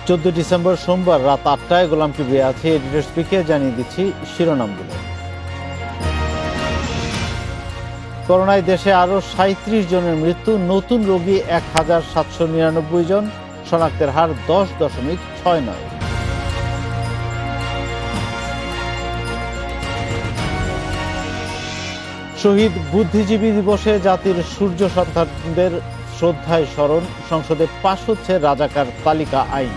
14 December সোমবার রাত 8টায় গোলাম কিবরিয়া আছে এডিটর স্পিকে জানিয়ে দিচ্ছি শিরোনামগুলো। করোনায় দেশে আরো 37 জনের মৃত্যু, নতুন রোগী 1799 জন, শনাক্তের হার 10.69। শহীদ বুদ্ধিজীবী দিবসে জাতির সূর্য সন্তানদের শ্রদ্ধায় স্মরণ, সংসদে পাশ হচ্ছে রাজাকার তালিকা আইন।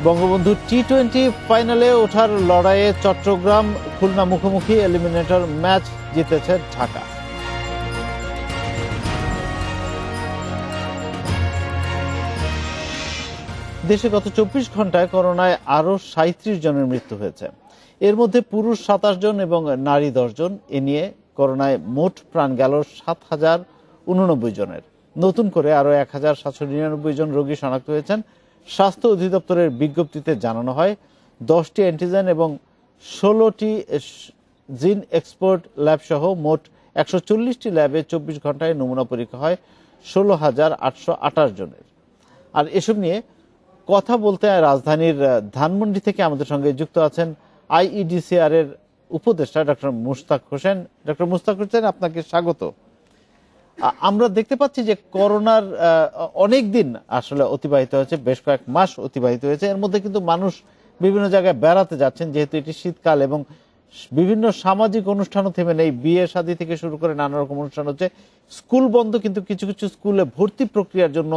বঙ্গবন্ধু টি-20 ফাইনালে ওঠার লড়াইয়ে চট্টগ্রাম খুলনা মুখোমুখি, এলিমিনেটর ম্যাচ জিতেছে ঢাকা। দেশে গত 24 ঘন্টায় করোনায় আরো 37 জনের মৃত্যু হয়েছে। এর মধ্যে পুরুষ 27 জন এবং নারী 10 জন। এ নিয়ে করোনায় মোট প্রাণ গেল 7089 জনের। নতুন করে আরো 1799 জন রোগী শনাক্ত হয়েছেন। স্বাস্থ্য অধিদপ্তরের বিজ্ঞপ্তিতে জানানো হয় 10টি অ্যান্টিজেন এবং 16টি জিন এক্সপোর্ট ল্যাব সহ মোট 140টি ল্যাবে 24 ঘন্টায় নমুনা পরীক্ষা হয় 16,828 জনের। আর এসব নিয়ে কথা বলতে রাজধানীর ধানমন্ডি থেকে আমাদের সঙ্গে যুক্ত আছেন আইইডিসিআর এর উপদেষ্টা ডক্টর মুশতাক হোসেন। ডক্টর মুশতাক হোসেন, আপনাকে স্বাগত। আমরা দেখতে পাচ্ছি যে করোনার অনেক দিন আসলে অতিবাহিত হয়েছে, বেশ কয়েক মাস অতিবাহিত হয়েছে। এর মধ্যে কিন্তু মানুষ বিভিন্ন জায়গায় বেড়াতে যাচ্ছেন, যেহেতু এটি শীতকাল এবং বিভিন্ন সামাজিক অনুষ্ঠানও থেমে নেই। বিয়ে শাদী থেকে শুরু করে নানা রকম অনুষ্ঠান হচ্ছে। স্কুল বন্ধ, কিন্তু কিছু কিছু স্কুলে ভর্তি প্রক্রিয়ার জন্য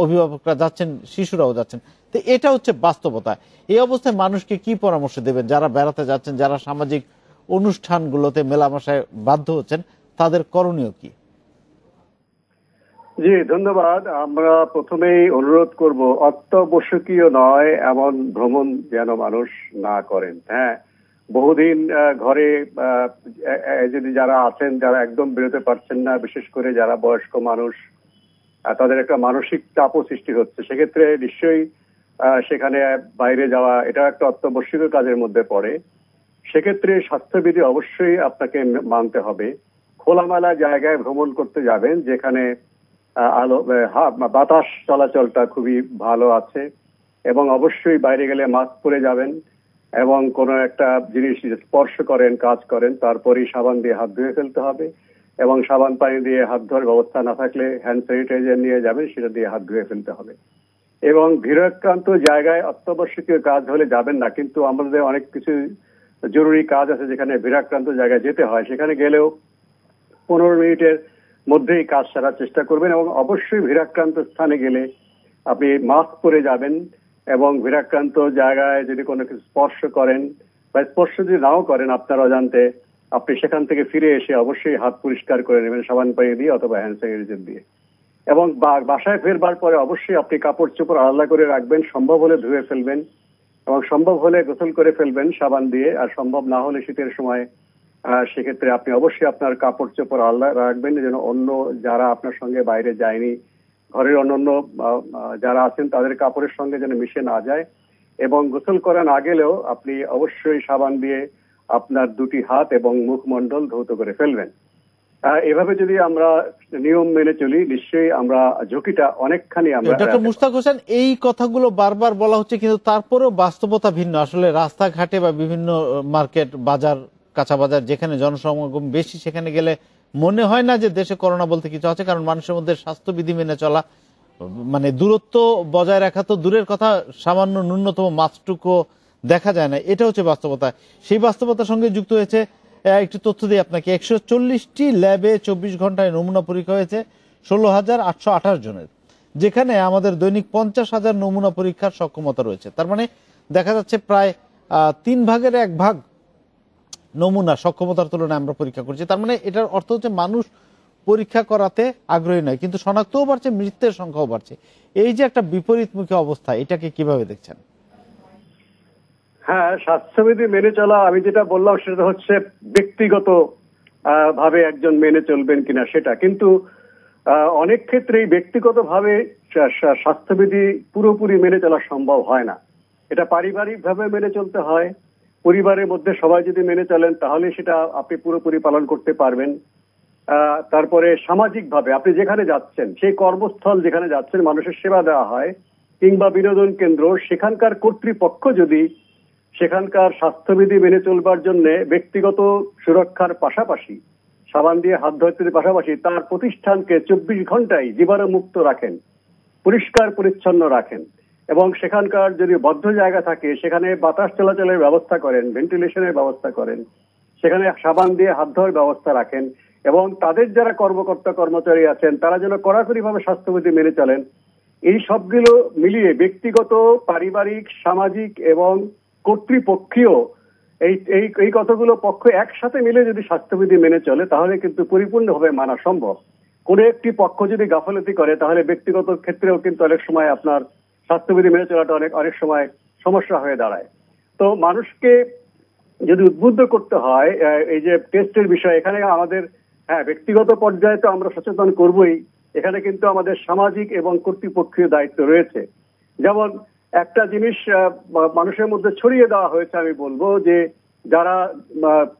অভিভাবকরা যাচ্ছেন, শিশুরাও যাচ্ছেন। তো এটা হচ্ছে বাস্তবতা। এই অবস্থায় মানুষকে কি পরামর্শ দেবেন যারা বেড়াতে যাচ্ছেন, যারা সামাজিক অনুষ্ঠানগুলোতে মেলামেশায় বাধ্য হচ্ছেন, তাদের করণীয় কি? জি, ধন্যবাদ। আমরা প্রথমেই অনুরোধ করব, অত্যাবশ্যকীয় নয় এমন ভ্রমণ যেন মানুষ না করেন। হ্যাঁ, বহুদিন ঘরে যদি যারা আছেন, যারা একদম বেরোতে পারছেন না, বিশেষ করে যারা বয়স্ক মানুষ, তাদের একটা মানসিক চাপও সৃষ্টি হচ্ছে। সেক্ষেত্রে নিশ্চয়ই সেখানে বাইরে যাওয়া এটা একটা অত্যাবশ্যকীয় কাজের মধ্যে পড়ে। সেক্ষেত্রে স্বাস্থ্যবিধি অবশ্যই আপনাকে মানতে হবে। খোলামেলা জায়গায় ভ্রমণ করতে যাবেন যেখানে আলো বাতাস চলাচলটা খুবই ভালো আছে, এবং অবশ্যই বাইরে গেলে মাস্ক পরে যাবেন, এবং কোনো একটা জিনিস স্পর্শ করেন, কাজ করেন, তারপরেই সাবান দিয়ে হাত ধুয়ে ফেলতে হবে, এবং সাবান পানি দিয়ে হাত ধোয়ার ব্যবস্থা না থাকলে হ্যান্ড স্যানিটাইজার নিয়ে যাবেন, সেটা দিয়ে হাত ধুয়ে ফেলতে হবে। এবং ভিড়াক্রান্ত জায়গায় অত্যাবশ্যকীয় কাজ হলে যাবেন না, কিন্তু আমাদের অনেক কিছু জরুরি কাজ আছে যেখানে ভিড়াক্রান্ত জায়গায় যেতে হয়, সেখানে গেলেও 15 মিনিটের মধ্যেই কাজ সারার চেষ্টা করবেন। এবং অবশ্যই ভিড়াক্রান্ত স্থানে গেলে আপনি মাস্ক পরে যাবেন, এবং ভিড়াক্রান্ত জায়গায় যদি কোনো কিছু স্পর্শ করেন বা স্পর্শ যদি নাও করেন আপনার অজান্তে, আপনি সেখান থেকে ফিরে এসে অবশ্যই হাত পরিষ্কার করে নেবেন সাবান পানি দিয়ে অথবা হ্যান্ড স্যানিটাইজার দিয়ে। এবং বাসায় ফেরবার পরে অবশ্যই আপনি কাপড় চোপড় আলাদা করে রাখবেন, সম্ভব হলে ধুয়ে ফেলবেন, এবং সম্ভব হলে গোসল করে ফেলবেন সাবান দিয়ে। আর সম্ভব না হলে শীতের সময় সেক্ষেত্রে আপনি অবশ্যই আপনার কাপড় চোপড় আলাদা রাখবেন, যেন অন্য যারা আপনার সঙ্গে বাইরে যায়নি, ঘরের অন্যান্য যারা আছেন তাদের কাপড়ের সঙ্গে যেন মিশে না যায়। এবং গোসল করা না গেলেও আপনি অবশ্যই সাবান দিয়ে আপনার দুটি হাত এবং মুখমণ্ডল ধৌত করে ফেলবেন। এভাবে যদি আমরা নিয়ম মেনে চলি, নিশ্চয়ই আমরা ঝুঁকিটা অনেকখানি আমরা। ডক্টর মুশতাক হোসেন, এই কথাগুলো বারবার বলা হচ্ছে, কিন্তু তারপরেও বাস্তবতা ভিন্ন। আসলে রাস্তাঘাটে বা বিভিন্ন মার্কেট, বাজার, কাঁচা বাজার যেখানে জনসমাগম বেশি, সেখানে গেলে মনে হয় না যে দেশে করোনা বলতে কিছু আছে, কারণ মানুষের মধ্যে স্বাস্থ্যবিধি মেনে চলা, মানে দূরত্ব বজায় রাখা তো দূরের কথা, সামান্য ন্যূনতম মাস্কটুকু দেখা যায় না। এটা হচ্ছে বাস্তবতা। সেই বাস্তবতার সঙ্গে যুক্ত হয়েছে একটু তথ্য দিই আপনাকে। 140টি ল্যাবে 24 ঘন্টায় নমুনা পরীক্ষা হয়েছে 16,828 জনের, যেখানে আমাদের দৈনিক 50,000 নমুনা পরীক্ষার সক্ষমতা রয়েছে। তার মানে দেখা যাচ্ছে প্রায় 3 ভাগের 1 ভাগ নমুনা সক্ষমতার তুলনায় আমরা পরীক্ষা করছি। তার মানে এটার অর্থ হচ্ছে মানুষ পরীক্ষা করাতে আগ্রহী নয়, কিন্তু শনাক্তও বাড়ছে, মৃত্যুর সংখ্যাও বাড়ছে। এই যে একটা বিপরীতমুখী অবস্থা, এটাকে কিভাবে দেখছেন? হ্যাঁ, স্বাস্থ্যবিধি মেনে চলা, আমি যেটা বললাম সেটা হচ্ছে ব্যক্তিগত ভাবে একজন মেনে চলবেন কিনা সেটা, কিন্তু অনেক ক্ষেত্রেই ব্যক্তিগত ভাবে স্বাস্থ্যবিধি পুরোপুরি মেনে চলা সম্ভব হয় না। এটা পারিবারিক ভাবে মেনে চলতে হয়। পরিবারের মধ্যে সবাই যদি মেনে চলেন তাহলে সেটা আপনি পুরোপুরি পালন করতে পারবেন। তারপরে সামাজিকভাবে আপনি যেখানে যাচ্ছেন, সেই কর্মস্থল যেখানে যাচ্ছেন, মানুষের সেবা দেওয়া হয় কিংবা বিনোদন কেন্দ্র, সেখানকার কর্তৃপক্ষ যদি সেখানকার স্বাস্থ্যবিধি মেনে চলবার জন্য ব্যক্তিগত সুরক্ষার পাশাপাশি, সাবান দিয়ে হাত ধোয়ার পাশাপাশি তার প্রতিষ্ঠানকে 24 ঘন্টায় জীবাণুমুক্ত রাখেন, পরিষ্কার পরিচ্ছন্ন রাখেন, এবং সেখানকার যদি বদ্ধ জায়গা থাকে সেখানে বাতাস চলাচলের ব্যবস্থা করেন, ভেন্টিলেশনের ব্যবস্থা করেন, সেখানে সাবান দিয়ে হাত ধোয়ার ব্যবস্থা রাখেন, এবং তাদের যারা কর্মকর্তা কর্মচারী আছেন তারা যেন কড়াকড়ি ভাবে স্বাস্থ্যবিধি মেনে চলেন, এই সবগুলো মিলিয়ে ব্যক্তিগত, পারিবারিক, সামাজিক এবং কর্তৃপক্ষীয় এই এই এই কতগুলো পক্ষ একসাথে মিলে যদি স্বাস্থ্যবিধি মেনে চলে তাহলে কিন্তু পরিপূর্ণভাবে মানা সম্ভব। কোনো একটি পক্ষ যদি গাফলতি করে তাহলে ব্যক্তিগত ক্ষেত্রেও কিন্তু অনেক সময় আপনার স্বাস্থ্যবিধি মেনে চলাটা অনেক সময় সমস্যা হয়ে দাঁড়ায়। তো মানুষকে যদি উদ্বুদ্ধ করতে হয় এই যে টেস্টের বিষয়, এখানে আমাদের ব্যক্তিগত পর্যায়ে তো আমরা সচেতন করবই, এখানে কিন্তু আমাদের সামাজিক এবং কর্তৃপক্ষীয় দায়িত্ব রয়েছে। যেমন একটা জিনিস মানুষের মধ্যে ছড়িয়ে দেওয়া হয়েছে, আমি বলবো যে যারা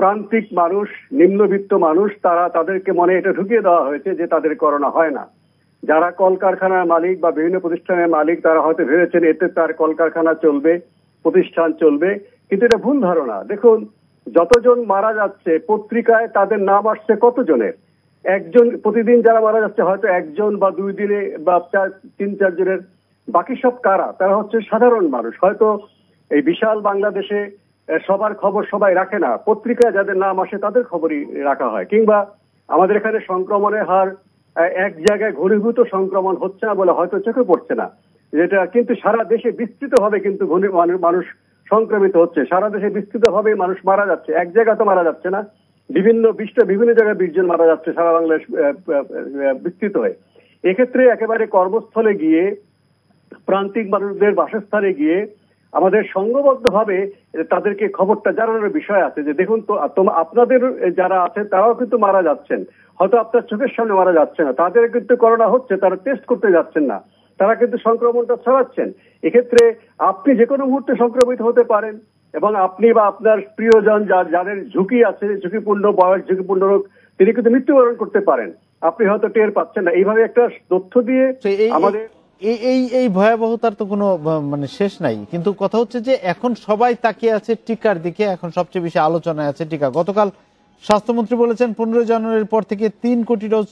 প্রান্তিক মানুষ, নিম্নবিত্ত মানুষ, তাদেরকে মনে এটা ঢুকিয়ে দেওয়া হয়েছে যে তাদের করোনা হয় না। যারা কলকারখানার মালিক বা বিভিন্ন প্রতিষ্ঠানের মালিক তারা হয়তো ভেবেছেন এতে তার কলকারখানা চলবে, প্রতিষ্ঠান চলবে, কিন্তু এটা ভুল ধারণা। দেখুন, যতজন মারা যাচ্ছে পত্রিকায় তাদের নাম আসছে কতজনের, একজন প্রতিদিন যারা মারা যাচ্ছে হয়তো একজন বা 2 দিনে বা 3-4 জনের, বাকি সব কারা? তারা হচ্ছে সাধারণ মানুষ। হয়তো এই বিশাল বাংলাদেশে সবার খবর সবাই রাখে না, পত্রিকায় যাদের নাম আসে তাদের খবরই রাখা হয়। কিংবা আমাদের এখানে সংক্রমণের হার এক জায়গায় ঘনীভূত সংক্রমণ হচ্ছে না বলে হয়তো চোখে পড়ছে না, যেটা কিন্তু সারা দেশে বিস্তৃতভাবে কিন্তু মানুষ সংক্রমিত হচ্ছে, সারা দেশে বিস্তৃতভাবে মানুষ মারা যাচ্ছে, এক জায়গা তো মারা যাচ্ছে না, বিভিন্ন জায়গায় 20 জন মারা যাচ্ছে সারা বাংলাদেশ বিস্তৃত হয়ে। এক্ষেত্রে একেবারে কর্মস্থলে গিয়ে, প্রান্তিক মানুষদের বাসস্থানে গিয়ে আমাদের সংঘবদ্ধভাবে তাদেরকে খবরটা জানানোর বিষয় আছে যে দেখুন তো আপনাদের যারা আছেন তারাও কিন্তু মারা যাচ্ছেন, হয়তো আপনার চোখের সামনে মারা যাচ্ছে না, তাদের কিন্তু করোনা হচ্ছে, তারা টেস্ট করতে যাচ্ছেন না, তারা কিন্তু সংক্রমণটা ছড়াচ্ছেন। এক্ষেত্রে আপনি যে কোনো মুহূর্তে সংক্রমিত হতে পারেন, এবং আপনি বা আপনার প্রিয়জন যাদের ঝুঁকি আছে, ঝুঁকিপূর্ণ বয়স, ঝুঁকিপূর্ণ রোগ, তিনি কিন্তু মৃত্যুবরণ করতে পারেন, আপনি হয়তো টের পাচ্ছেন না। এইভাবে একটা তথ্য দিয়ে আমাদের এই ভয়াবহতার তো কোনো মানে শেষ নাই, কিন্তু কথা হচ্ছে যে এখন সবাই তাকিয়ে আছে টিকার দিকে, এখন সবচেয়ে বেশি আলোচনায় আছে টিকা। গতকাল স্বাস্থ্যমন্ত্রী বলেছেন 15 জানুয়ারির পর থেকে 3 কোটি ডোজ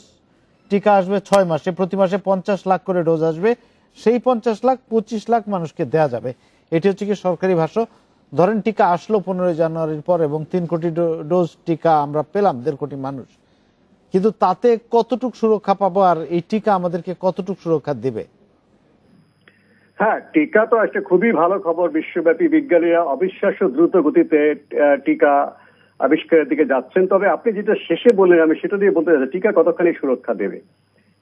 টিকা আসবে 6 মাসে, প্রতি মাসে 50 লাখ করে ডোজ আসবে, সেই 50 লাখ 25 লাখ মানুষকে দেয়া যাবে। এটি হচ্ছে কি সরকারি ভাষ্য। ধরেন টিকা আসলো 15 জানুয়ারির পর এবং 3 কোটি ডোজ টিকা আমরা পেলাম, 1.5 কোটি মানুষ, কিন্তু তাতে কতটুকু সুরক্ষা পাবো আর এই টিকা আমাদেরকে কতটুকু সুরক্ষা দেবে? হ্যাঁ, টিকা তো একটা খুবই ভালো খবর। বিশ্বব্যাপী বিজ্ঞানীরা অবিশ্বাস্য দ্রুত গতিতে টিকা আবিষ্কারের দিকে যাচ্ছেন। তবে আপনি যেটা শেষে বললেন আমি সেটা দিয়ে বলতে চাই, টিকা কতখানি সুরক্ষা দেবে।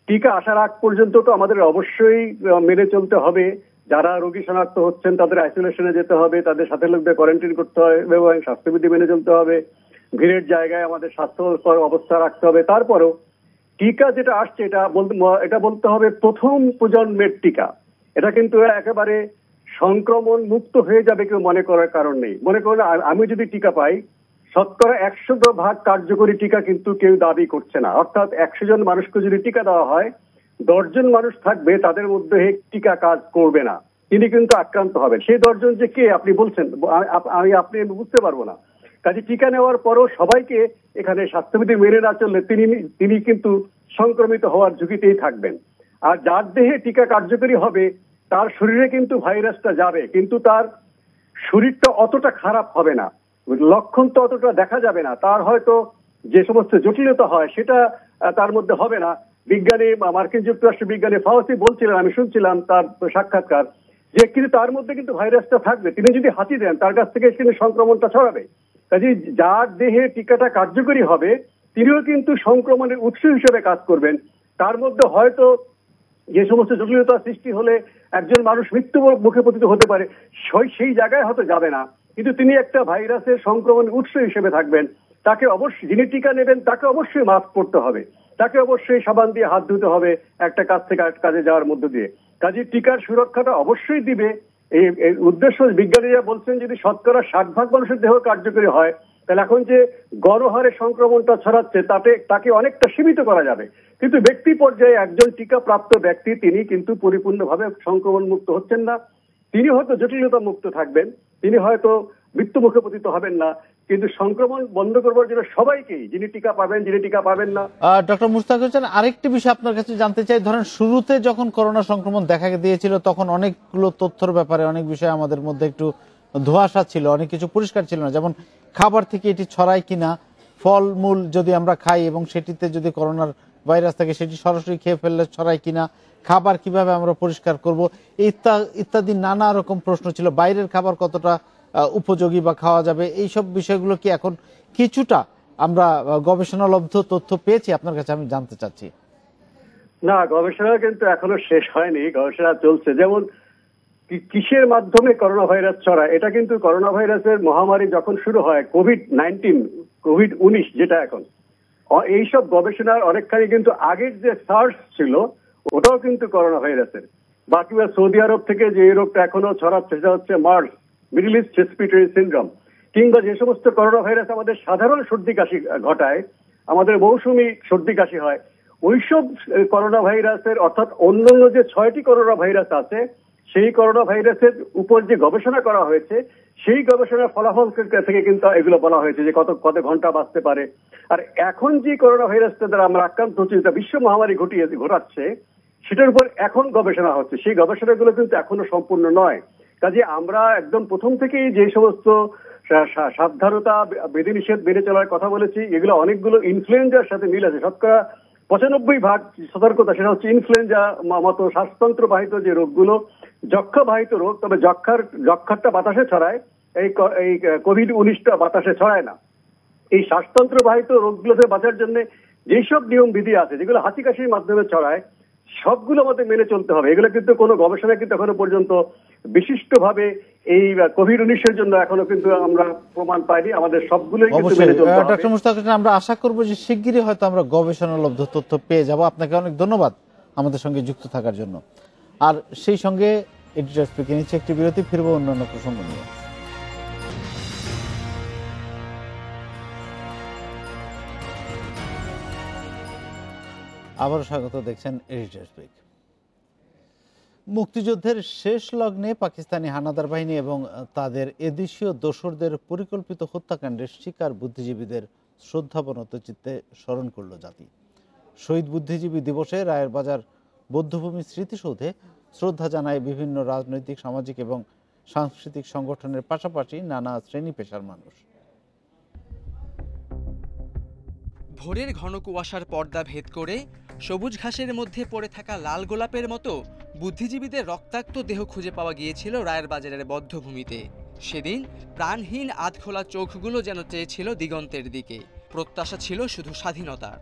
টিকা আসার আগ পর্যন্ত তো আমাদের অবশ্যই মেনে চলতে হবে, যারা রোগী শনাক্ত হচ্ছেন তাদের আইসোলেশনে যেতে হবে, তাদের সাথে লোকদের কোয়ারেন্টাইন করতে হবে এবং স্বাস্থ্যবিধি মেনে চলতে হবে, ভিড়ের জায়গায় আমাদের স্বাস্থ্য অবস্থা রাখতে হবে। তারপরেও টিকা যেটা আসছে এটা বলতে হবে প্রথম প্রজন্মের টিকা। এটা কিন্তু একেবারে সংক্রমণ মুক্ত হয়ে যাবে কেউ মনে করার কারণ নেই। মনে করুন আমি যদি টিকা পাই, 100% কার্যকরী টিকা কিন্তু কেউ দাবি করছে না। অর্থাৎ 100 জন মানুষকে যদি টিকা দেওয়া হয়, 10 জন মানুষ থাকবে তাদের মধ্যে টিকা কাজ করবে না, তিনি কিন্তু আক্রান্ত হবেন। সেই 10 জন যে কে আপনি বলছেন, আপনি বুঝতে পারবো না। কাজে টিকা নেওয়ার পরও সবাইকে এখানে স্বাস্থ্যবিধি মেনে না চললে তিনি কিন্তু সংক্রমিত হওয়ার ঝুঁকিতেই থাকবেন। আর যার দেহে টিকা কার্যকরী হবে তার শরীরে কিন্তু ভাইরাসটা যাবে, কিন্তু তার শরীরটা অতটা খারাপ হবে না, লক্ষণ তো অতটা দেখা যাবে না, তার হয়তো যে সমস্ত জটিলতা হয় সেটা তার মধ্যে হবে না। মার্কিন যুক্তরাষ্ট্র বিজ্ঞানী ফাউসি বলছিলেন, আমি শুনছিলাম তার সাক্ষাৎকার, যে কিন্তু তার মধ্যে কিন্তু ভাইরাসটা থাকবে, তিনি যদি হাঁচি দেন তার কাছ থেকে কিন্তু সংক্রমণটা ছড়াবে। কাজে যার দেহে টিকাটা কার্যকরী হবে তিনিও কিন্তু সংক্রমণের উৎস হিসেবে কাজ করবেন। তার মধ্যে হয়তো যে সমস্ত জটিলতা সৃষ্টি হলে একজন মানুষ মৃত্যু মুখে পতিত হতে পারে, সেই জায়গায় হয়তো যাবে না, কিন্তু তিনি একটা ভাইরাসের সংক্রমণের উৎস হিসেবে থাকবেন। তাকে অবশ্যই, যিনি টিকা নেবেন তাকে অবশ্যই মাস্ক পরতে হবে, তাকে অবশ্যই সাবান দিয়ে হাত ধুতে হবে একটা কাজ থেকে আরেক কাজে যাওয়ার মধ্য দিয়ে। কাজে টিকার সুরক্ষাটা অবশ্যই দিবে। এই উদ্দেশ্য বিজ্ঞানীরা বলছেন যদি 60% মানুষের দেহ কার্যকরী হয় তাহলে এখন যে গণহারে সংক্রমণটা ছড়াচ্ছে তাকে অনেকটা সীমিত করা যাবে। কিন্তু ব্যক্তি পর্যায়ে একজন টিকা প্রাপ্ত ব্যক্তি তিনি কিন্তু পরিপূর্ণভাবে সংক্রমণ মুক্ত হচ্ছেন না। তিনি হয়তো জটিলতা মুক্ত থাকবেন, তিনি হয়তো মৃত্যুমুখে পতিত হবেন না, কিন্তু সংক্রমণ বন্ধ করবার জন্য সবাইকেই, যিনি টিকা পাবেন যিনি টিকা পাবেন না। ডক্টর মুশতাক হোসেন, আরেকটি বিষয় আপনার কাছে জানতে চাই। ধরেন শুরুতে যখন করোনা সংক্রমণ দেখা দিয়েছিল তখন অনেকগুলো তথ্যের ব্যাপারে অনেক বিষয় আমাদের মধ্যে একটু ধোঁয়াশা ছিল, অনেক কিছু পরিষ্কার ছিল না। যেমন খাবার থেকে এটি ছড়ায় কিনা, ফলমূল যদি আমরা খাই এবং সেটিতে যদি করোনার ভাইরাস থাকে সেটি সরাসরি খেয়ে ফেললে ছড়ায় কিনা, খাবার কিভাবে আমরা পরিষ্কার করব, ইত্যাদি নানা রকম প্রশ্ন ছিল। বাইরের খাবার কতটা উপযোগী বা খাওয়া যাবে, এইসব বিষয়গুলো কি এখন কিছুটা আমরা গবেষণালব্ধ তথ্য পেয়েছি? আপনার কাছে আমি জানতে চাচ্ছি। না, গবেষণা কিন্তু এখনো শেষ হয়নি, গবেষণা চলছে। যেমন কিসের মাধ্যমে করোনা ভাইরাস ছড়ায়, এটা কিন্তু করোনা ভাইরাসের মহামারী যখন শুরু হয়, কোভিড-19 যেটা এখন, এইসব গবেষণার অনেকখানি কিন্তু আগের যে সার্স ছিল ওটাও কিন্তু করোনা ভাইরাসের। বাকি সৌদি আরব থেকে যে রোগটা এখনো ছড়াচ্ছে সেটা হচ্ছে MERS, middle east respiratory syndrome, কিংবা যে সমস্ত করোনা ভাইরাস আমাদের সাধারণ সর্দি কাশি ঘটায়, আমাদের মৌসুমী সর্দি কাশি হয়, ওইসব করোনা ভাইরাসের, অর্থাৎ অন্যান্য যে 6টি করোনা ভাইরাস আছে সেই করোনা ভাইরাসের উপর যে গবেষণা করা হয়েছে সেই গবেষণার ফলাফল থেকে কিন্তু এগুলো বলা হয়েছে যে কত ঘন্টা বাঁচতে পারে। আর এখন যে করোনা ভাইরাসটা দ্বারা আমরা আক্রান্ত হচ্ছি, যেটা বিশ্ব মহামারী ঘটাচ্ছে, সেটার উপর এখন গবেষণা হচ্ছে। সেই গবেষণাগুলো কিন্তু এখনো সম্পূর্ণ নয়। কাজে আমরা একদম প্রথম থেকেই যে সমস্ত সাবধানতা বিধিনিষেধ মেনে চলার কথা বলেছি, এগুলো অনেকগুলো ইনফ্লুয়েঞ্জার সাথে মিল আছে। শতকরা 95% সতর্কতা, সেটা হচ্ছে ইনফ্লুয়েঞ্জা মতো শ্বাসতন্ত্র বাহিত যে রোগগুলো, যক্ষা বাহিত রোগ, তবে যক্ষারটা বাতাসে ছড়ায়, এই কোভিড-19টা বাতাসে ছড়ায় না। এই শ্বাসতন্ত্র বাহিত রোগগুলো থেকে বাঁচার জন্য যেসব নিয়ম বিধি আছে যেগুলো হাঁচি কাশির মাধ্যমে ছড়ায়, সবগুলো আমাদের মেনে চলতে হবে। এগুলো কিন্তু কোনো গবেষণা কিন্তু এখনো পর্যন্ত বিশিষ্টভাবে এই কোভিড-19 জন্য এখনো কিন্তু আমরা প্রমাণ পাইনি। আমাদের সবগুলোই কিন্তু মেনে চলতে হবে। ডক্টর মুশতাক হোসেন, আমরা আশা করব যে শিগগিরই হয়তো আমরা গবেষণালব্ধ তথ্য পেয়ে যাব। আপনাকে অনেক ধন্যবাদ আমাদের সঙ্গে যুক্ত থাকার জন্য। আর সেই সঙ্গে এডিটর স্পিকে নিচ্ছে একটি বিরতি, ফিরবো অন্যান্য প্রসঙ্গ নিয়ে। আবারও স্বাগত, দেখছেন এডিটর স্পিক। মুক্তিযুদ্ধের শেষ লগ্নে পাকিস্তানি হানাদার বাহিনী এবং তাদের এদেশীয় দোসরদের পরিকল্পিত হত্যাকাণ্ডের শিকার বুদ্ধিজীবীদের শ্রদ্ধাবনত চিত্তে স্মরণ করল জাতি। শহীদ বুদ্ধিজীবী দিবসে রায়ের বাজার বৌদ্ধভূমি স্মৃতিসৌধে শ্রদ্ধা জানায় বিভিন্ন রাজনৈতিক, সামাজিক এবং সাংস্কৃতিক সংগঠনের পাশাপাশি নানা শ্রেণী পেশার মানুষ। ভোরের ঘন কুয়াশার পর্দা ভেদ করে সবুজ ঘাসের মধ্যে পড়ে থাকা লাল গোলাপের মতো বুদ্ধিজীবীদের রক্তাক্ত দেহ খুঁজে পাওয়া গিয়েছিল রায়ের বাজারের বধ্যভূমিতে। সেদিন প্রাণহীন আধখোলা চোখগুলো যেন চেয়েছিল দিগন্তের দিকে। প্রত্যাশা ছিল শুধু স্বাধীনতার।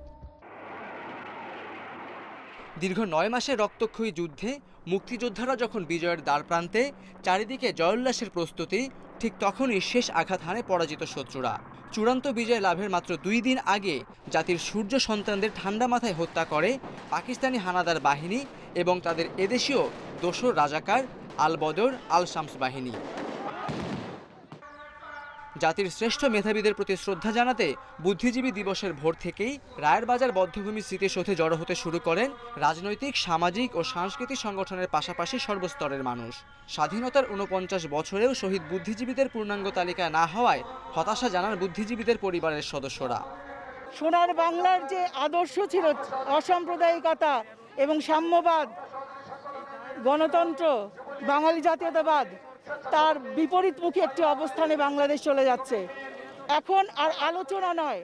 দীর্ঘ 9 মাসের রক্তক্ষয়ী যুদ্ধে মুক্তিযোদ্ধারা যখন বিজয়ের দ্বারপ্রান্তে, চারিদিকে জয়োল্লাসের প্রস্তুতি, ঠিক তখনই শেষ আঘাত হানে পরাজিত শত্রুরা। চূড়ান্ত বিজয় লাভের মাত্র 2 দিন আগে জাতির সূর্য সন্তানদের ঠান্ডা মাথায় হত্যা করে পাকিস্তানি হানাদার বাহিনী এবং তাদের এদেশীয় দোসর রাজাকার আল বদর, আল শামস বাহিনী। জাতির শ্রেষ্ঠ মেধাবীদের প্রতি শ্রদ্ধা জানাতে বুদ্ধিজীবী দিবসের ভোর থেকেই রায়ের বাজার বধ্যভূমি স্মৃতিসৌধে জড়ো হতে শুরু করেন রাজনৈতিক, সামাজিক ও সাংস্কৃতিক সংগঠনের পাশাপাশি সর্বস্তরের মানুষ। স্বাধীনতার 49 বছরেও শহীদ বুদ্ধিজীবীদের পূর্ণাঙ্গ তালিকা না হওয়ায় হতাশা জানান বুদ্ধিজীবীদের পরিবারের সদস্যরা। সোনার বাংলার যে আদর্শ ছিল অসাম্প্রদায়িকতা এবং সাম্যবাদ, গণতন্ত্র, বাঙালি জাতীয়তাবাদ, তার বিপরীতমুখী একটি অবস্থানে বাংলাদেশ চলে যাচ্ছে। এখন আর আলোচনা নয়,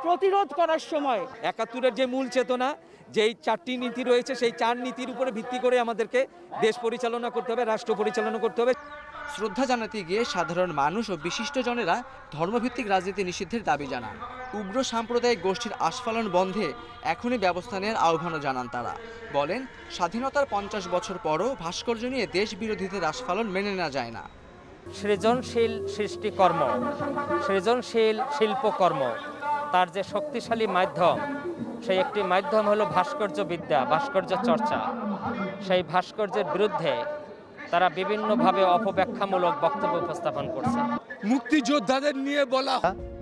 প্রতিরোধ করার সময়। ৭১-এর যে মূল চেতনা, যেই 4টি নীতি রয়েছে, সেই 4 নীতির উপরে ভিত্তি করে আমাদেরকে দেশ পরিচালনা করতে হবে, রাষ্ট্র পরিচালনা করতে হবে। শ্রদ্ধা জানাতে গিয়ে সাধারণ মানুষ ও বিশিষ্টজনেরা ধর্মভিত্তিক রাজনীতি নিষিদ্ধের দাবি জানান। উগ্র সাম্প্রদায়িক গোষ্ঠীর আস্ফালন বন্ধে এখনই ব্যবস্থা নেওয়ার আহ্বানও জানান তারা। বলেন, স্বাধীনতার 50 বছর পরও ভাস্কর্য নিয়ে দেশ বিরোধীদের আস্ফালন মেনে নেওয়া যায় না। সৃজনশীল সৃষ্টিকর্ম, সৃজনশীল শিল্পকর্ম, তার যে শক্তিশালী মাধ্যম, সেই একটি মাধ্যম হলো ভাস্কর্য বিদ্যা, ভাস্কর্য চর্চা। সেই ভাস্কর্যের বিরুদ্ধে তারা বিভিন্নভাবে অপব্যাখ্যামূলক বক্তব্য উপস্থাপন করছে। মুক্তিযোদ্ধাদের নিয়ে বলা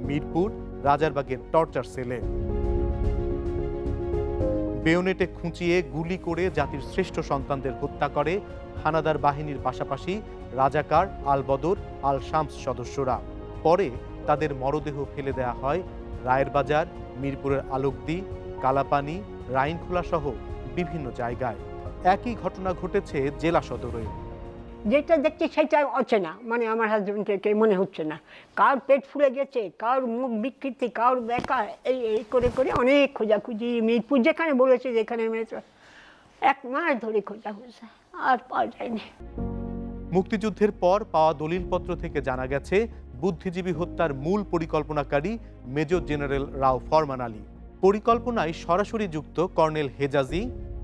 মিরপুর রাজারবাগের টর্চার সেলে বেয়োনেটে খুঁচিয়ে গুলি করে জাতির শ্রেষ্ঠ সন্তানদের হত্যা করে হানাদার বাহিনীর পাশাপাশি রাজাকার আল বদর আল শামস সদস্যরা। পরে তাদের মরদেহ ফেলে দেয়া হয় রায়ের বাজার, মিরপুরের আলোকদি, কালাপানি, রাইনখোলা সহ বিভিন্ন জায়গায়। একই ঘটনা ঘটেছে জেলা সদরে। যেটা দেখছি সেটা অচেনা, মানে আমার হাজবেন্ডকে মনে হচ্ছে না, কার পেট ফুলে গেছে, কার মুখ বিকৃতি, কার বেকা, এই করে করে অনেক খোঁজাখুঁজি। মিরপুর যেখানে বলেছে, যেখানে 1 মাস ধরে খোঁজা হয়েছে, আর পাওয়া যায়নি। মুক্তিযুদ্ধের পর পাওয়া দলিলপত্র থেকে জানা গেছে বুদ্ধিজীবী হত্যার মূল পরিকল্পনাকারী মেজর জেনারেল রাও ফরমান আলী। পরিকল্পনায় সরাসরি যুক্ত কর্নেল হেজাজি,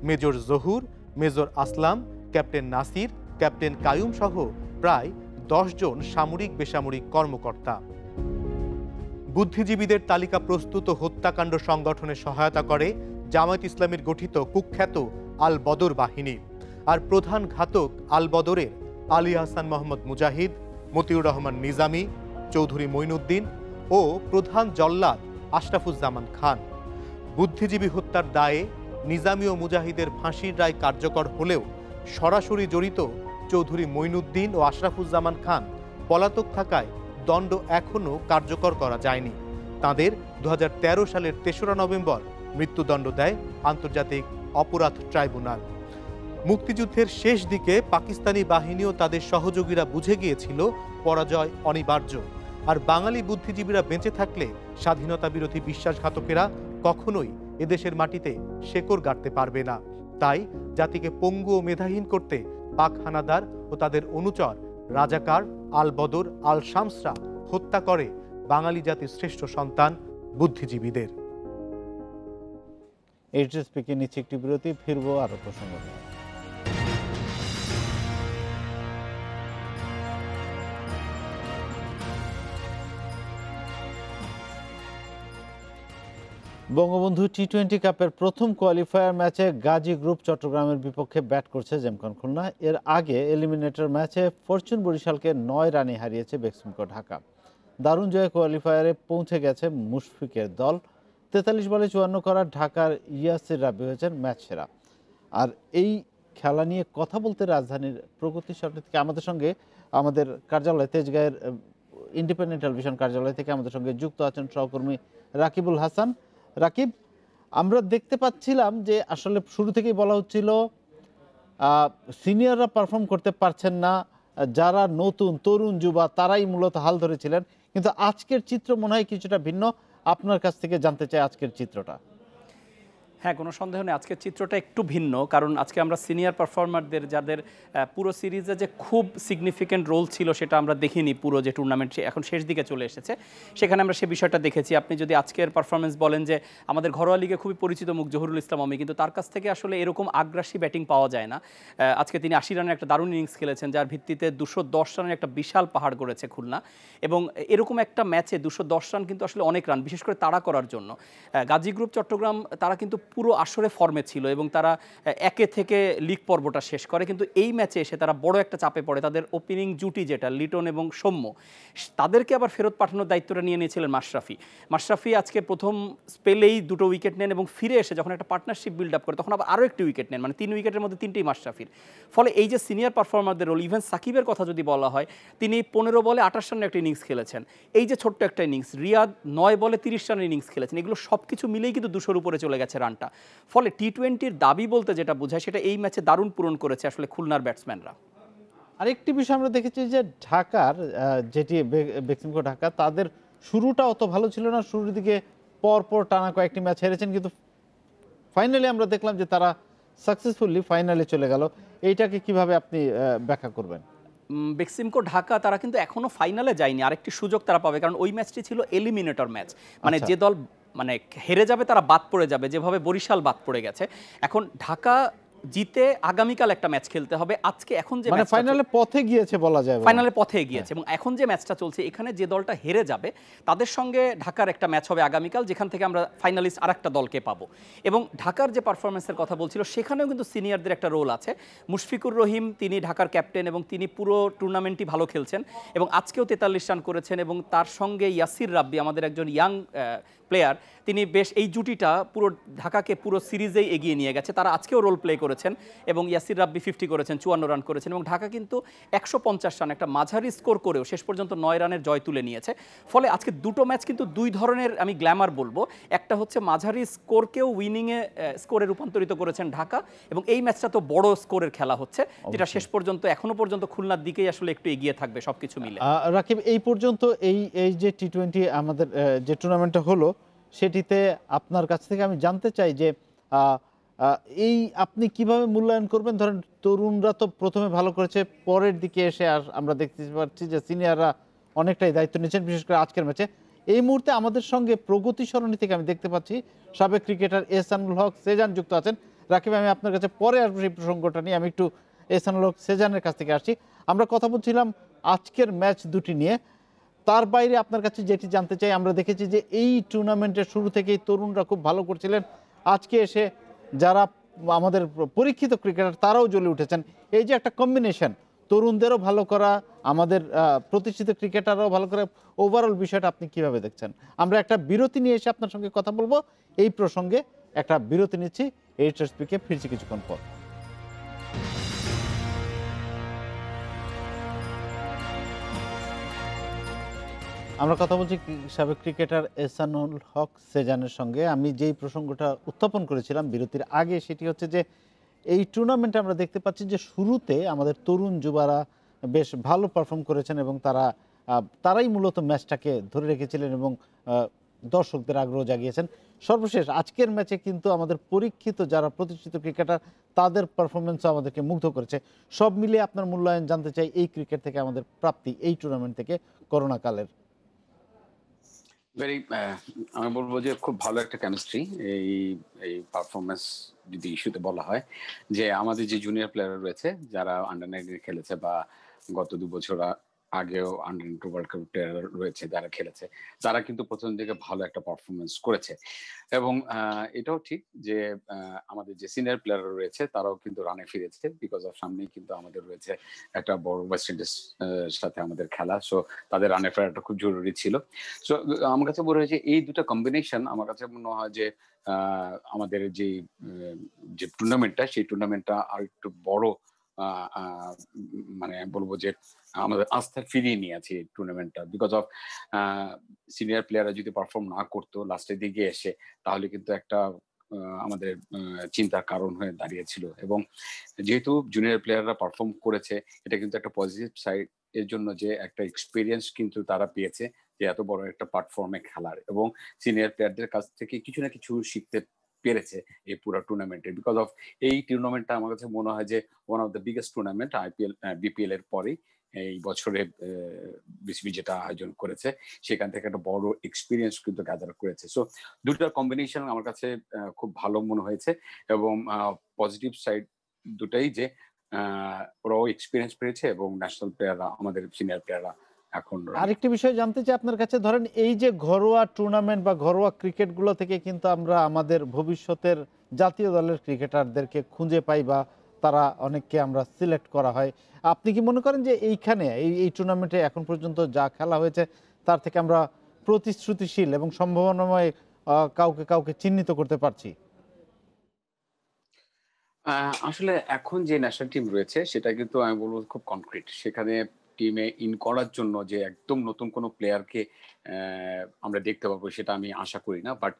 মেজর জহুর, মেজর আসলাম, ক্যাপ্টেন নাসির, ক্যাপ্টেন কায়ুম সহ প্রায় 10 জন সামরিক বেসামরিক কর্মকর্তা। বুদ্ধিজীবীদের তালিকা প্রস্তুত ও হত্যাকাণ্ড সংগঠনে সহায়তা করে জামায়াত ইসলামীর গঠিত কুখ্যাত আল বদর বাহিনী। আর প্রধান ঘাতক আল বদরের আলী হাসান মোহাম্মদ মুজাহিদ, মতিউর রহমান নিজামী, চৌধুরী মঈনুদ্দিন ও প্রধান জল্লাদ আশরাফুজ্জামান খান। বুদ্ধিজীবী হত্যার দায়ে নিজামী ও মুজাহিদের ফাঁসির রায় কার্যকর হলেও সরাসরি জড়িত চৌধুরী মঈনুদ্দিন ও আশরাফুজ্জামান খান পলাতক থাকায় দণ্ড এখনও কার্যকর করা যায়নি। তাদের 2013 সালের 3রা নভেম্বর মৃত্যুদণ্ড দেয় আন্তর্জাতিক অপরাধ ট্রাইব্যুনাল। মুক্তিযুদ্ধের শেষ দিকে পাকিস্তানি বাহিনী ও তাদের সহযোগীরা বুঝে গিয়েছিল পরাজয় অনিবার্য, আর বাঙালি বুদ্ধিজীবীরা বেঁচে থাকলে স্বাধীনতা বিরোধী বিশ্বাসঘাতকেরা কখনোই এদেশের মাটিতে শেকড় গাড়তে পারবে না। তাই জাতিকে পঙ্গু ও মেধাহীন করতে পাক হানাদার ও তাদের অনুচর রাজাকার আল বদর আল শামসরা হত্যা করে বাঙালি জাতির শ্রেষ্ঠ সন্তান বুদ্ধিজীবীদের। এইচএসপিকে নিচ্ছে একটি বিরতি, ফিরবো আরো প্রসঙ্গ নিয়ে। বঙ্গবন্ধু টি-20 কাপের প্রথম কোয়ালিফায়ার ম্যাচে গাজী গ্রুপ চট্টগ্রামের বিপক্ষে ব্যাট করছে জেমকন খুলনা। এর আগে এলিমিনেটর ম্যাচে ফরচুন বরিশালকে 9 রানে হারিয়েছে বেক্সিমকো ঢাকা। দারুণ জয়ে কোয়ালিফায়ারে পৌঁছে গেছে মুশফিকের দল। 43 বলে 54 করা ঢাকার ইয়াসির রাব্বি হয়েছেন ম্যাচ সেরা। আর এই খেলা নিয়ে কথা বলতে রাজধানীর প্রগতি সরণি থেকে আমাদের সঙ্গে, আমাদের কার্যালয় তেজগাঁয়ের ইন্ডিপেন্ডেন্ট টেলিভিশন কার্যালয় থেকে আমাদের সঙ্গে যুক্ত আছেন সহকর্মী রাকিবুল হাসান। রাকিব, আমরা দেখতে পাচ্ছিলাম যে আসলে শুরু থেকেই বলা হচ্ছিল সিনিয়ররা পারফর্ম করতে পারছেন না, যারা নতুন তরুণ যুবা তারাই মূলত হাল ধরেছিলেন, কিন্তু আজকের চিত্র মনে হয় কিছুটা ভিন্ন। আপনার কাছ থেকে জানতে চাই আজকের চিত্রটা। হ্যাঁ, কোনো সন্দেহ নেই আজকের চিত্রটা একটু ভিন্ন, কারণ আজকে আমরা সিনিয়র পারফর্মারদের যাদের পুরো সিরিজে যে খুব সিগনিফিক্যান্ট রোল ছিল সেটা আমরা দেখিনি। পুরো যে টুর্নামেন্ট এখন শেষ দিকে চলে এসেছে সেখানে আমরা সে বিষয়টা দেখেছি। আপনি যদি আজকের পারফরমেন্স বলেন যে আমাদের ঘরোয়া লিগে খুবই পরিচিত মুখ জহুরুল ইসলাম অমি, কিন্তু তার কাছ থেকে আসলে এরকম আগ্রাসী ব্যাটিং পাওয়া যায় না। আজকে তিনি 80 রানের একটা দারুণ ইনিংস খেলেছেন, যার ভিত্তিতে 210 রানের একটা বিশাল পাহাড় গড়েছে খুলনা। এবং এরকম একটা ম্যাচে 210 রান কিন্তু আসলে অনেক রান, বিশেষ করে তাড়া করার জন্য। গাজী গ্রুপ চট্টগ্রাম তারা কিন্তু পুরো আসরে ফর্মে ছিল এবং তারা একে থেকে লিগ পর্বটা শেষ করে, কিন্তু এই ম্যাচে এসে তারা বড় একটা চাপে পড়ে। তাদের ওপেনিং জুটি যেটা লিটন এবং সৌম্য, তাদেরকে আবার ফেরত পাঠানোর দায়িত্বটা নিয়ে নিয়েছিলেন মাশরাফি। আজকে প্রথম স্পেলেই 2টো উইকেট নেন এবং ফিরে এসে যখন একটা পার্টনারশিপ বিল্ড আপ করে তখন আবার আরও একটি উইকেট নেন, মানে 3 উইকেটের মধ্যে 3টেই মাশরাফির। ফলে এই যে সিনিয়র পারফর্মারদের রোল, ইভেন সাকিবের কথা যদি বলা হয়, তিনি 15 বলে 28 রানের একটা ইনিংস খেলেছেন। এই যে ছোট্ট একটা ইনিংস, রিয়াদ 9 বলে 30 রানের ইনিংস খেলেছেন। এগুলো সব কিছু মিলেই কিন্তু 200-র উপরে চলে গেছে রানটা। ফলে টি-20-র দাবি বলতে যেটা বোঝায় সেটা এই ম্যাচে দারুণ পূরণ করেছে আসলে খুলনার ব্যাটসম্যানরা। আরেকটি বিষয় আমরা দেখেছি যে ঢাকার যেটি বেক্সিমকো ঢাকা, তাদের শুরুটা অত ভালো ছিল না। শুরুর দিকে পরপর টানা কয়েকটি ম্যাচ হেরেছেন, কিন্তু ফাইনালি আমরা দেখলাম যে তারা সাকসেসফুলি ফাইনালে চলে গেল। এইটাকে কিভাবে আপনি ব্যাখ্যা করবেন? বেক্সিমকো ঢাকা তারা কিন্তু এখনো ফাইনালে যায়নি, আরেকটি সুযোগ তারা পাবে, কারণ ওই ম্যাচটি ছিল এলিমিনেটর ম্যাচ। মানে যে দল মানে হেরে যাবে তারা বাদ পড়ে যাবে, যেভাবে বরিশাল বাদ পড়ে গেছে। এখন ঢাকা জিতে আগামীকাল একটা ম্যাচ খেলতে হবে। আজকে এখন যে মানে ফাইনালে পথে গিয়েছে বলা যায়, ফাইনালের পথে এগিয়েছে, এবং এখন যে ম্যাচটা চলছে এখানে যে দলটা হেরে যাবে তাদের সঙ্গে ঢাকার একটা ম্যাচ হবে আগামীকাল, যেখান থেকে আমরা ফাইনালিস্ট আরেকটা দলকে পাবো। এবং ঢাকার যে পারফরমেন্সের কথা বলছিল সেখানেও কিন্তু সিনিয়রদের একটা রোল আছে। মুশফিকুর রহিম তিনি ঢাকার ক্যাপ্টেন এবং তিনি পুরো টুর্নামেন্টই ভালো খেলছেন এবং আজকেও 43 রান করেছেন, এবং তার সঙ্গে ইয়াসির রাব্বি আমাদের একজন ইয়াং প্লেয়ার, তিনি বেশ এই জুটিটা পুরো ঢাকাকে পুরো সিরিজেই এগিয়ে নিয়ে গেছে। তারা আজকেও রোল প্লে করেছেন এবং ইয়াসির রাব্বি 50 করেছেন, 54 রান করেছেন, এবং ঢাকা কিন্তু 150 রান একটা মাঝারি স্কোর করেও শেষ পর্যন্ত 9 রানের জয় তুলে নিয়েছে। ফলে আজকে দুটো ম্যাচ কিন্তু দুই ধরনের আমি গ্ল্যামার বলবো। একটা হচ্ছে মাঝারি স্কোরকেও উইনিংয়ে স্কোরে রূপান্তরিত করেছেন ঢাকা, এবং এই ম্যাচটা তো বড় স্কোরের খেলা হচ্ছে, যেটা শেষ পর্যন্ত এখনো পর্যন্ত খুলনার দিকেই আসলে একটু এগিয়ে থাকবে সবকিছু মিলে। রাকিব, এই পর্যন্ত এই যে টি-20 আমাদের যে টুর্নামেন্টটা হলো সেটিতে আপনার কাছ থেকে আমি জানতে চাই যে এই আপনি কিভাবে মূল্যায়ন করবেন? ধরেন তরুণরা তো প্রথমে ভালো করেছে, পরের দিকে এসে আর আমরা দেখতে পাচ্ছি যে সিনিয়ররা অনেকটাই দায়িত্ব নিয়েছেন, বিশেষ করে আজকের ম্যাচে। এই মুহূর্তে আমাদের সঙ্গে প্রগতি সরণি থেকে আমি দেখতে পাচ্ছি সাবেক ক্রিকেটার এহসানুল হক সেজান যুক্ত আছেন। রাকিব, আমি আপনার কাছে পরে আসবো সেই প্রসঙ্গটা নিয়ে। আমি একটু এহসানুল হক সেজানের কাছ থেকে আসছি। আমরা কথা বলছিলাম আজকের ম্যাচ দুটি নিয়ে। তার বাইরে আপনার কাছে যেটি জানতে চাই, আমরা দেখেছি যে এই টুর্নামেন্টের শুরু থেকেই তরুণরা খুব ভালো করছিলেন, আজকে এসে যারা আমাদের পরীক্ষিত ক্রিকেটার তারাও জ্বলে উঠেছেন। এই যে একটা কম্বিনেশন, তরুণদেরও ভালো করা, আমাদের প্রতিষ্ঠিত ক্রিকেটাররাও ভালো করা, ওভারঅল বিষয়টা আপনি কিভাবে দেখছেন? আমরা একটা বিরতি নিয়ে এসে আপনার সঙ্গে কথা বলবো এই প্রসঙ্গে। একটা বিরতি নিচ্ছি, এইচএসপিকে ফিরছি কিছুক্ষণ পর। আমরা কথা বলছি সাবেক ক্রিকেটার এহসানুল হক সেজানের সঙ্গে। আমি যেই প্রসঙ্গটা উত্থাপন করেছিলাম বিরতির আগে, সেটি হচ্ছে যে এই টুর্নামেন্টে আমরা দেখতে পাচ্ছি যে শুরুতে আমাদের তরুণ যুবারা বেশ ভালো পারফর্ম করেছেন এবং তারাই মূলত ম্যাচটাকে ধরে রেখেছিলেন এবং দর্শকদের আগ্রহ জাগিয়েছেন। সর্বশেষ আজকের ম্যাচে কিন্তু আমাদের পরীক্ষিত যারা প্রতিষ্ঠিত ক্রিকেটার তাদের পারফরমেন্সও আমাদেরকে মুগ্ধ করেছে। সব মিলিয়ে আপনার মূল্যায়ন জানতে চাই এই ক্রিকেট থেকে আমাদের প্রাপ্তি এই টুর্নামেন্ট থেকে করোনাকালের। আমি বলবো যে খুব ভালো একটা কেমিস্ট্রি এই পারফরমেন্স যদি ইস্যুতে বলা হয়, যে আমাদের যে জুনিয়র প্লেয়ার রয়েছে যারা আন্ডার-19 খেলেছে বা গত 2 বছর আগেও আন্ডার-19 ওয়ার্ল্ড কাপ প্লেয়ার রয়েছে যারা খেলেছে, তারা কিন্তু প্রথম দিকে ভালো একটা পারফরমেন্স করেছে। এবং এটাও ঠিক যে আমাদের যে সিনিয়র প্লেয়ার রয়েছে তারাও কিন্তু রানে ফিরেছে, বিকজ অফ সামনেই কিন্তু আমাদের রয়েছে একটা বড় ওয়েস্ট ইন্ডিজ সাথে আমাদের খেলা। সো তাদের রানে ফেরাটা খুব জরুরি ছিল। সো আমার কাছে মনে হয় যে এই দুটো কম্বিনেশন, আমার কাছে মনে হয় যে আমাদের যে টুর্নামেন্টটা, সেই টুর্নামেন্টটা আর একটু বড়, মানে বলবো যে আমাদের আস্থা ফিরিয়ে নিয়ে আছে এই টুর্নামেন্টটা, বিকজ অফ সিনিয়র প্লেয়াররা যদি পারফর্ম না করতো লাস্টের দিকে এসে, তাহলে কিন্তু একটা আমাদের চিন্তার কারণ হয়ে দাঁড়িয়েছিল। এবং যেহেতু জুনিয়র প্লেয়াররা পারফর্ম করেছে, এটা কিন্তু একটা পজিটিভ সাইড এর জন্য, যে একটা এক্সপিরিয়েন্স কিন্তু তারা পেয়েছে যে এত বড় একটা প্ল্যাটফর্মে খেলার, এবং সিনিয়র প্লেয়ারদের কাছ থেকে কিছু না কিছু শিখতে পেরেছে এই পুরো টুর্নামেন্টে। বিকজ অফ এই টুর্নামেন্টটা আমার কাছে মনে হয় যে one of the biggest tournament BPL এর পরেই এই বছরে বিসিবি যেটা আয়োজন করেছে, সেখান থেকে একটা বড় এক্সপিরিয়েন্স কিন্তু গ্যাদার করেছে। সো দুটোর কম্বিনেশন আমার কাছে খুব ভালো মনে হয়েছে, এবং পজিটিভ সাইড দুটাই, যে ওরাও এক্সপিরিয়েন্স পেয়েছে এবং ন্যাশনাল প্লেয়াররা, আমাদের সিনিয়র প্লেয়াররা এখন। আরেকটি বিষয় জানতে চাই আপনার কাছে, ধরেন এই যে ঘরোয়া টুর্নামেন্ট বা ঘরোয়া ক্রিকেটগুলো থেকে কিন্তু আমরা আমাদের ভবিষ্যতের জাতীয় দলের ক্রিকেটারদেরকে খুঁজে পাই বা তারা অনেককে আমরা সিলেক্ট করা হয়। আপনি কি মনে করেন যে এইখানে এই টুর্নামেন্টে এখন পর্যন্ত যা খেলা হয়েছে তার থেকে আমরা প্রতিশ্রুতিশীল এবং সম্ভাবনাময় কাউকে চিহ্নিত করতে পারছি? আসলে এখন যে ন্যাশনাল টিম রয়েছে সেটা কিন্তু আমি বলবো খুব কনক্রিট। সেখানে টিমে ইন করার জন্য যে একদম নতুন কোনো প্লেয়ারকে আমরা দেখতে পাবো সেটা আমি আশা করি না। বাট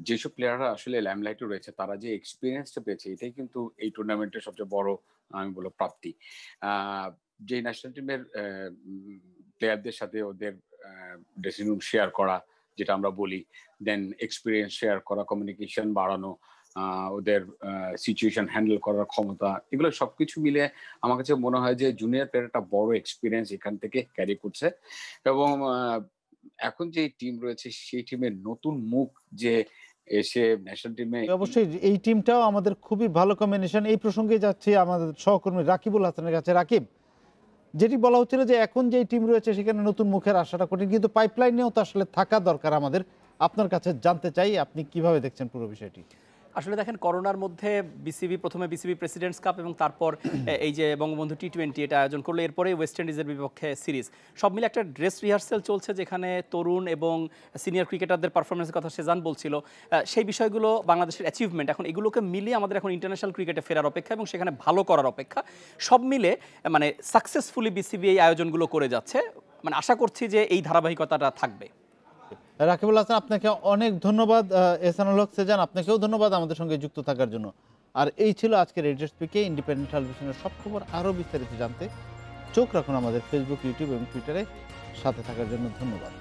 যেসব প্লেয়াররা আসলে ল্যামলাইটে রয়েছে তারা যে এক্সপিরিয়েন্সটা পেয়েছে, এটাই কিন্তু এই টুর্নামেন্টের সবচেয়ে বড় আমি বলবো প্রাপ্তি। যে ন্যাশনাল টিমের প্লেয়ারদের সাথে ওদের ড্রেসিং রুম শেয়ার করা, যেটা আমরা বলি, দেন এক্সপিরিয়েন্স শেয়ার করা, কমিউনিকেশন বাড়ানো, ওদের সিচুয়েশন হ্যান্ডেল করার ক্ষমতা, এগুলো সবকিছু মিলে আমার কাছে মনে হয় যে জুনিয়র প্লেয়ার একটা বড় এক্সপিরিয়েন্স এখান থেকে ক্যারি করছে। এবং এখন যে টিম রয়েছে সেই টিমের নতুন মুখ যে এসে ন্যাশনাল টিমে অবশ্যই এই টিমটাও আমাদের খুবই ভালো কম্বিনেশন। এই প্রসঙ্গে যাচ্ছি আমাদের সহকর্মী রাকিবুল হাসানের কাছে। রাকিব, যেটি বলা হচ্ছিল যে এখন যে টিম রয়েছে সেখানে নতুন মুখের আশাটা কঠিন, কিন্তু পাইপলাইনেও তো আসলে থাকা দরকার আমাদের। আপনার কাছে জানতে চাই আপনি কিভাবে দেখছেন পুরো বিষয়টি? আসলে দেখেন, করোনার মধ্যে প্রথমে বিসিবি প্রেসিডেন্টস কাপ এবং তারপর এই যে বঙ্গবন্ধু টি-20 এটা আয়োজন করলো, এরপরে ওয়েস্ট ইন্ডিজের বিপক্ষে সিরিজ, সব মিলে একটা ড্রেস রিহার্সেল চলছে যেখানে তরুণ এবং সিনিয়র ক্রিকেটারদের পারফরমেন্সের কথা সেজান বলছিল। সেই বিষয়গুলো বাংলাদেশের অ্যাচিভমেন্ট, এখন এগুলোকে মিলিয়ে আমাদের এখন ইন্টারন্যাশনাল ক্রিকেটে ফেরার অপেক্ষা এবং সেখানে ভালো করার অপেক্ষা। সব মিলে মানে সাকসেসফুলি বিসিবি এই আয়োজনগুলো করে যাচ্ছে। মানে আশা করছি যে এই ধারাবাহিকতাটা থাকবে। রাকিবুল হাসান, আপনাকে অনেক ধন্যবাদ। এহসানুল হক সেজান, আপনাকেও ধন্যবাদ আমাদের সঙ্গে যুক্ত থাকার জন্য। আর এই ছিল আজকের রেডিও স্পিকে ইন্ডিপেন্ডেন্ট টেলিভিশনের সব খবর। আরও বিস্তারিত জানতে চোখ রাখুন আমাদের ফেসবুক, ইউটিউব এবং টুইটারে। সাথে থাকার জন্য ধন্যবাদ।